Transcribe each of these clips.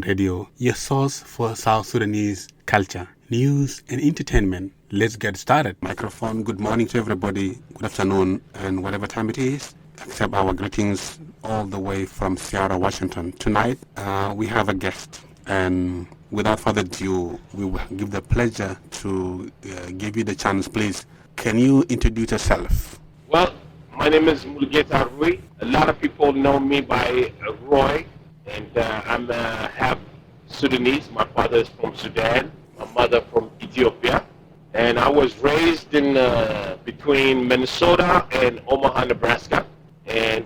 Radio, your source for South Sudanese culture, news, and entertainment. Let's get started. Microphone, good morning to everybody, good afternoon, and whatever time it is. Accept our greetings all the way from Seattle, Washington. Tonight, we have a guest, and without further ado, we will give the pleasure to give you the chance, please. Can you introduce yourself? Well, my name is Mulugeta Rui. A lot of people know me by Roy, and I'm half Sudanese. My father is from Sudan, my mother from Ethiopia, and I was raised in between Minnesota and Omaha, Nebraska, and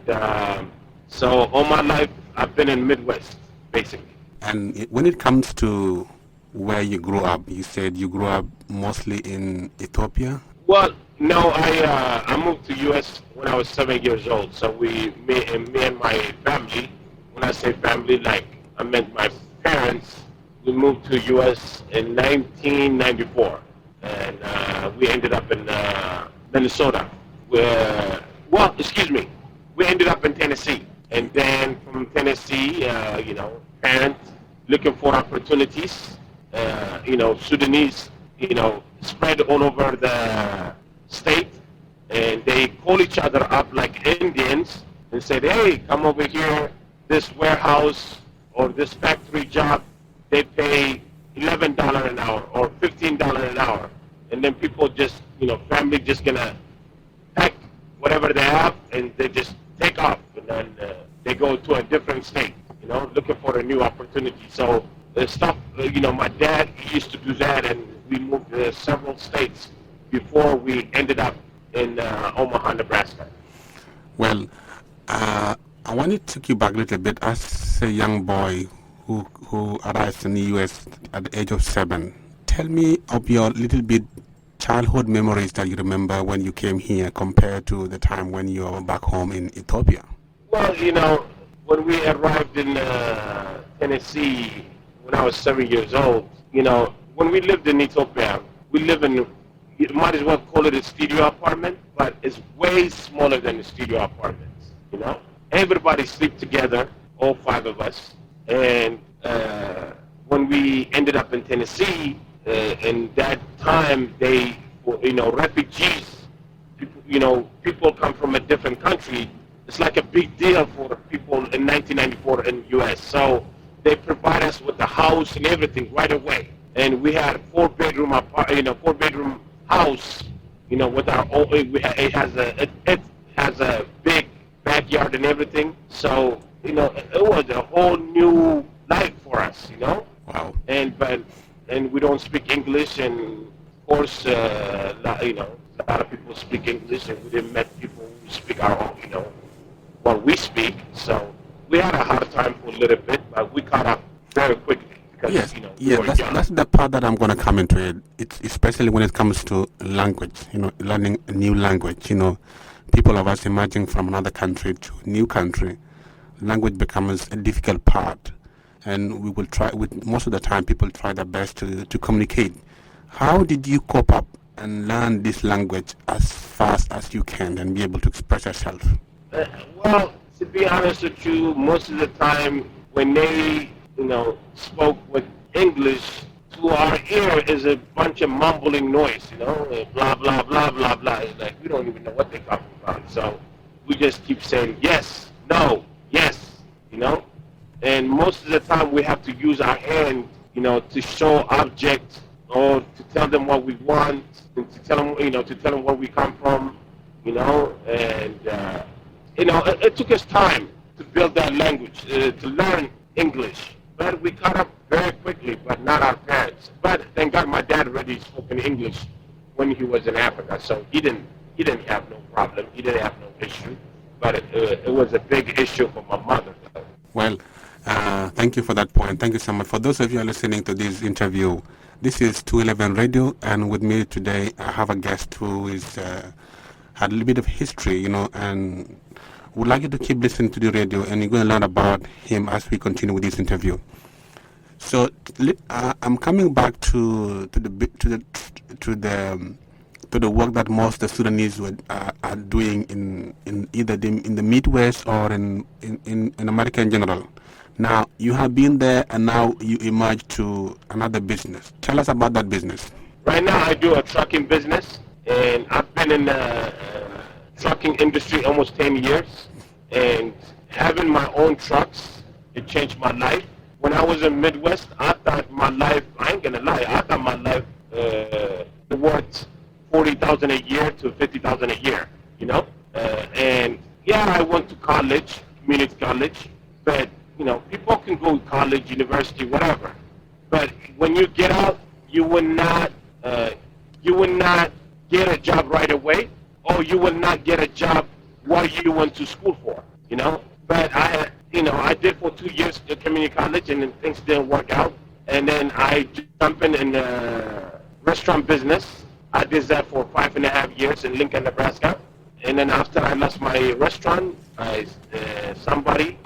so all my life I've been in Midwest, basically. And when it comes to where you grew up, you said you grew up mostly in Ethiopia? Well, no, I moved to U.S. when I was 7 years old. So me and my family, when I say family, like I meant my parents, we moved to U.S. in 1994, and we ended up in Minnesota. We ended up in Tennessee, and then from Tennessee, parents looking for opportunities, Sudanese, spread all over the state, and they call each other up like Indians and said, hey, come over here, this warehouse or this factory job, they pay $11 an hour or $15 an hour. And then people just, family just gonna pack whatever they have and they just take off, and then they go to a different state, looking for a new opportunity. So the stuff, my dad used to do that, and we moved to several states before we ended up in Omaha, Nebraska. Well, I want to take you back a little bit. As a young boy who arrived in the U.S. at the age of 7, tell me of your little bit childhood memories that you remember when you came here compared to the time when you were back home in Ethiopia. Well, when we arrived in Tennessee when I was 7 years old, when we lived in Ethiopia, we live in, you might as well call it a studio apartment, but it's way smaller than the studio apartments, Everybody sleep together, all 5 of us. And when we ended up in Tennessee, in that time, they, refugees, people come from a different country. It's like a big deal for people in 1994 in the U.S. So they provide us with the house and everything right away. And we had a 4-bedroom house, with our own. It has a big backyard and everything. So it was a whole new life for us, Wow. And we don't speak English, and of course, a lot of people speak English, and we didn't met people who speak our own, what we speak. So we had a hard time for a little bit, but we caught up very quickly. Because, that's the part that I'm going to come into it. It's especially when it comes to language, learning a new language. People of us emerging from another country to a new country, language becomes a difficult part, and we will try. With most of the time, people try their best to communicate. How did you cope up and learn this language as fast as you can and be able to express yourself? Well, to be honest with you, most of the time when they spoke with English, to our ear is a bunch of mumbling noise, blah, blah, blah, blah, blah. It's like we don't even know what they're talking about. So we just keep saying yes, no, yes, And most of the time we have to use our hand, to show objects or to tell them what we want, and to tell them where we come from, And, it took us time to build that language, to learn English. But we caught up very quickly, but not our parents. But thank God my dad already spoke in English when he was in Africa, so he didn't have no problem. He didn't have no issue. But it was a big issue for my mother. Well, thank you for that point. Thank you so much. For those of you who are listening to this interview, this is 211 Radio, and with me today I have a guest who is had a little bit of history, and would like you to keep listening to the radio, and you're going to learn about him as we continue with this interview. So I'm coming back to the work that most of the Sudanese are doing in either in the Midwest or in America in general. Now, you have been there and now you emerge to another business. Tell us about that business. Right now, I do a trucking business, and I've been in the trucking industry almost 10 years. And having my own trucks, it changed my life. When I was in Midwest, I thought my life, I ain't gonna lie, I thought my life worth 40,000 a year to 50,000 a year, you know? And yeah, I went to college, community college, but you know, people can go to college, university, whatever. But when you get out, you will not get a job right away, or you will not get a job what you went to school for, you know. But I did for 2 years at community college, and then things didn't work out. And then I jumped in the restaurant business. I did that for 5.5 years in Lincoln, Nebraska. And then after I lost my restaurant, somebody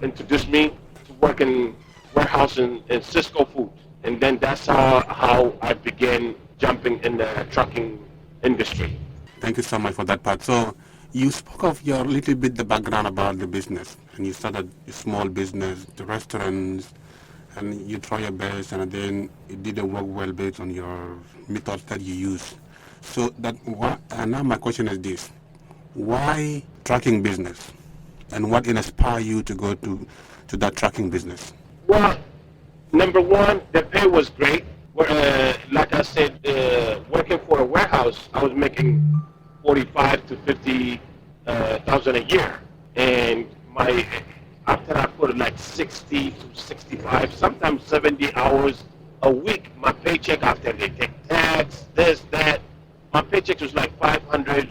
introduced me to work in warehouse in Cisco Food. And then that's how I began jumping in the trucking industry. Thank you so much for that part. So you spoke of your little bit the background about the business, and you started a small business, the restaurants, and you try your best, and then it didn't work well based on your methods that you use. So now my question is this: why trucking business, and what inspired you to go to that trucking business? Well, number one, the pay was great. Like I said, working for a warehouse, I was making 45 to 50,000 a year, and after I put like 60 to 65, sometimes 70 hours a week, my paycheck after they take tax, this, that, my paycheck was like 500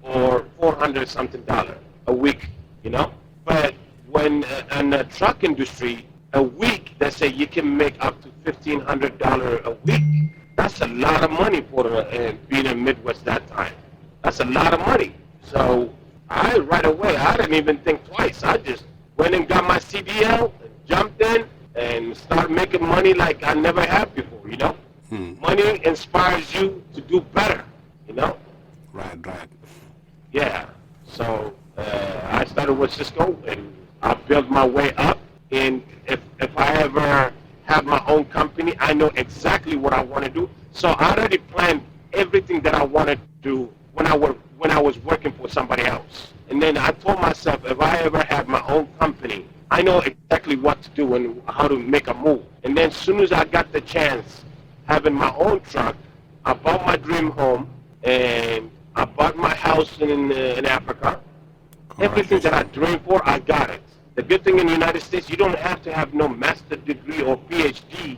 or 400 something dollar a week, you know. But when in the truck industry, a week, they say you can make up to $1,500 a week. That's a lot of money for being in Midwest that time. That's a lot of money. So right away, I didn't even think twice. I just went and got my CDL, and jumped in, and started making money like I never had before, you know? Money inspires you to do better, you know? Right. Yeah. So I started with Cisco, and I built my way up. And if I ever have my own company, I know exactly what I want to do. So I already planned everything that I wanted to do when I was working for somebody else. And then I told myself, if I ever have my own company, I know exactly what to do and how to make a move. And then as soon as I got the chance, having my own truck, I bought my dream home, and I bought my house in Africa. Everything that I dreamed for, I got it. The good thing in the United States, you don't have to have no master's degree or PhD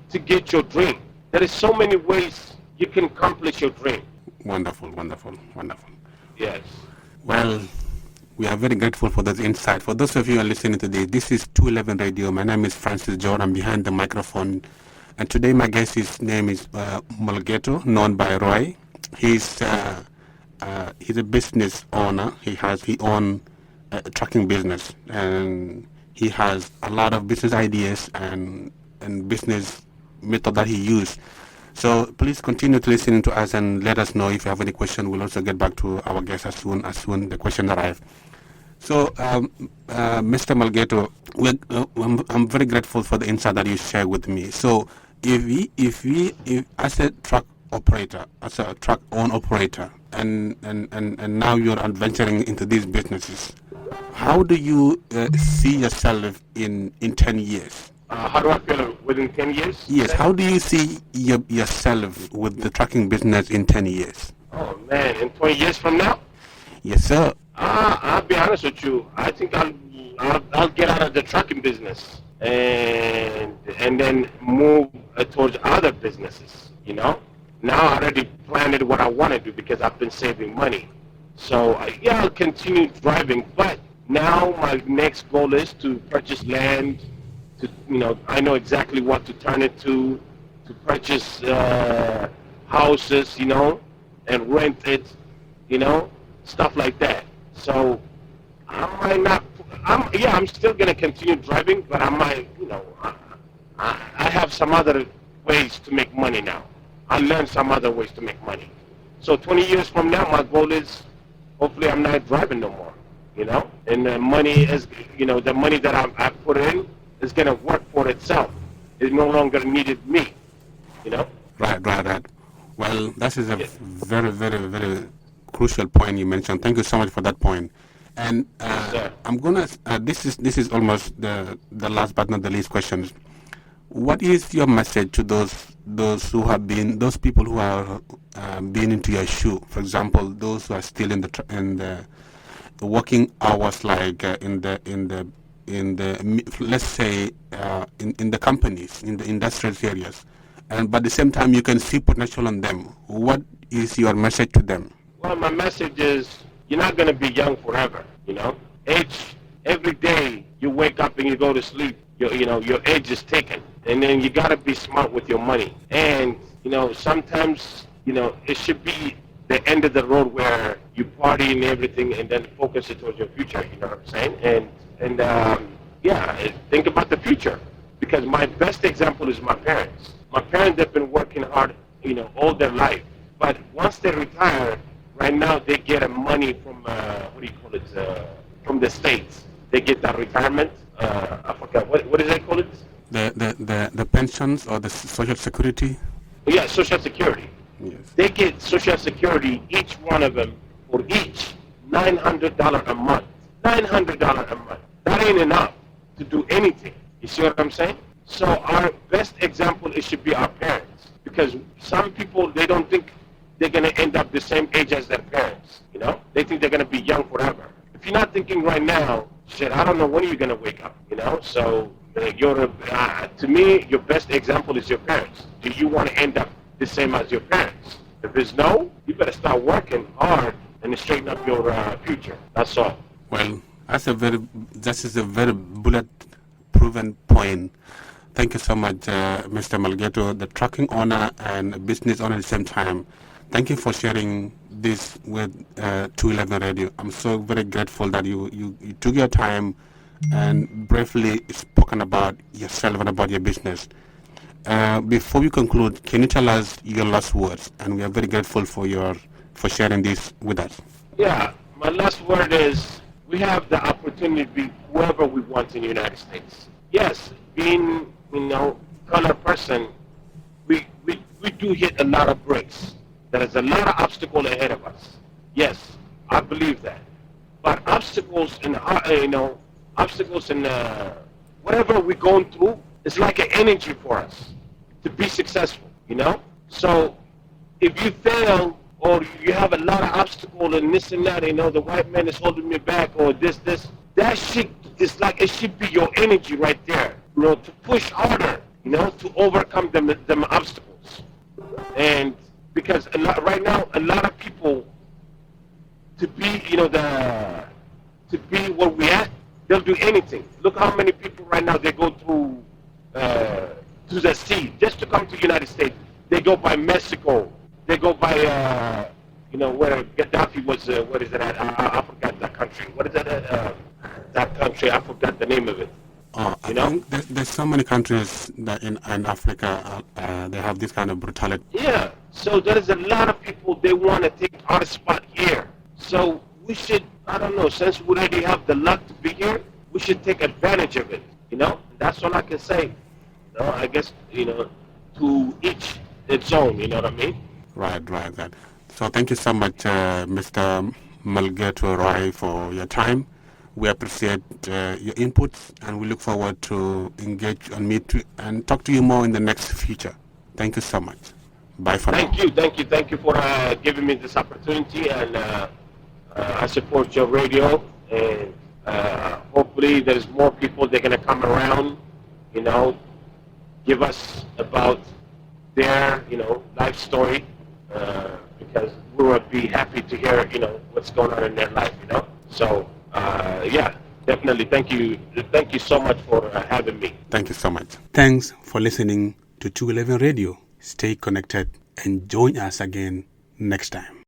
to get your dream. There is so many ways you can accomplish your dream. Wonderful. Yes. Well, we are very grateful for that insight. For those of you who are listening today, this is 211 Radio. My name is Francis Jordan. I'm behind the microphone. And today my guest, his name is Mulgeto, known by Roy. He's a business owner. He owns a trucking business, and he has a lot of business ideas and business method that he uses. So please continue to listen to us and let us know if you have any question. We'll also get back to our guests as soon the question arrives. So, Mr. Mulgeto, I'm very grateful for the insight that you shared with me. So, if as a truck operator, as a truck own operator, and now you're adventuring into these businesses, how do you see yourself in 10 years? How do I feel within 10 years? Yes, how do you see yourself with the trucking business in 10 years? Oh, man, in 20 years from now? Yes, sir. I'll be honest with you. I think I'll get out of the trucking business and then move towards other businesses, you know? Now I already planned what I want to do because I've been saving money. So, I'll continue driving, but now my next goal is to purchase land. I know exactly what to turn it to purchase houses, and rent it, stuff like that. So I'm still going to continue driving, but I might, I have some other ways to make money now. I learned some other ways to make money. So 20 years from now, my goal is hopefully I'm not driving no more, you know, and the money is, you know, the money that I put in is going to work for itself. It no longer needed me, you know. Right. Well, that is a Yeah. very crucial point you mentioned. Thank you so much for that point. And Yes, sir. I'm gonna. This is almost the last but not the least questions. What is your message to those who have been those people who are been into your shoe? For example, those who are still in the working hours, like in the let's say in the companies, in the industrial areas, and but at the same time you can see potential in them. What is your message to them? Well, my message is you're not going to be young forever, you know. Age, every day you wake up and you go to sleep, you know, your age is taken. And then you got to be smart with your money. And, you know, sometimes, you know, it should be the end of the road where you party and everything and then focus it towards your future, you know what I'm saying? Yeah, think about the future. Because my best example is my parents. My parents have been working hard, you know, all their life. But once they retire, right now they get a money from, what do you call it, from the states. They get that retirement. I forgot, what is they call it? The pensions or the social security? Yeah, Social Security. Yes. They get Social Security, each one of them, for each $900 a month. $900 a month. That ain't enough to do anything. You see what I'm saying? So our best example, it should be our parents. Because some people, they don't think they're going to end up the same age as their parents. You know? They think they're going to be young forever. If you're not thinking right now, shit, I don't know when you're going to wake up. You know? So to me, your best example is your parents. Do you want to end up the same as your parents? If it's no, you better start working hard and straighten up your future. That's all. Well, that is a very bullet-proven point. Thank you so much, Mr. Malgeto, the trucking owner and business owner at the same time. Thank you for sharing this with 211 Radio. I'm so very grateful that you took your time and briefly spoken about yourself and about your business. Before we conclude, can you tell us your last words? And we are very grateful for sharing this with us. Yeah, my last word is we have the opportunity to be whoever we want in the United States. Yes, being, you know, colored person, we do hit a lot of bricks. There's a lot of obstacles ahead of us. Yes, I believe that. But obstacles in, obstacles in whatever we're going through, it's like an energy for us to be successful, you know? So if you fail or you have a lot of obstacles and this and that, you know, the white man is holding me back or this, that shit is like, it should be your energy right there, you know, to push harder, you know, to overcome them obstacles. And because right now, a lot of people, to be, you know, to be where we at, they'll do anything. Look how many people right now, they go through to the sea just to come to the United States. They go by Mexico. They go by, you know, where Gaddafi was, what is it at? I forgot that country. What is that? That country, I forgot the name of it. I think there's so many countries that in Africa, they have this kind of brutality. Yeah, so there's a lot of people, they want to take our spot here. So we should, I don't know, since we already have the luck to be here, we should take advantage of it, you know? That's all I can say. You know, I guess, you know, to each its own, you know what I mean? Right. So thank you so much, Mr. Malgeto Roy, for your time. We appreciate your inputs, and we look forward to engage and meet and talk to you more in the next future. Thank you so much. Bye for now. Thank you for giving me this opportunity, and I support your radio, and hopefully there's more people that are going to come around, you know, give us about their, you know, life story, because we would be happy to hear, you know, what's going on in their life, you know. So, yeah, definitely. Thank you so much for having me. Thank you so much. Thanks for listening to 211 Radio. Stay connected and join us again next time.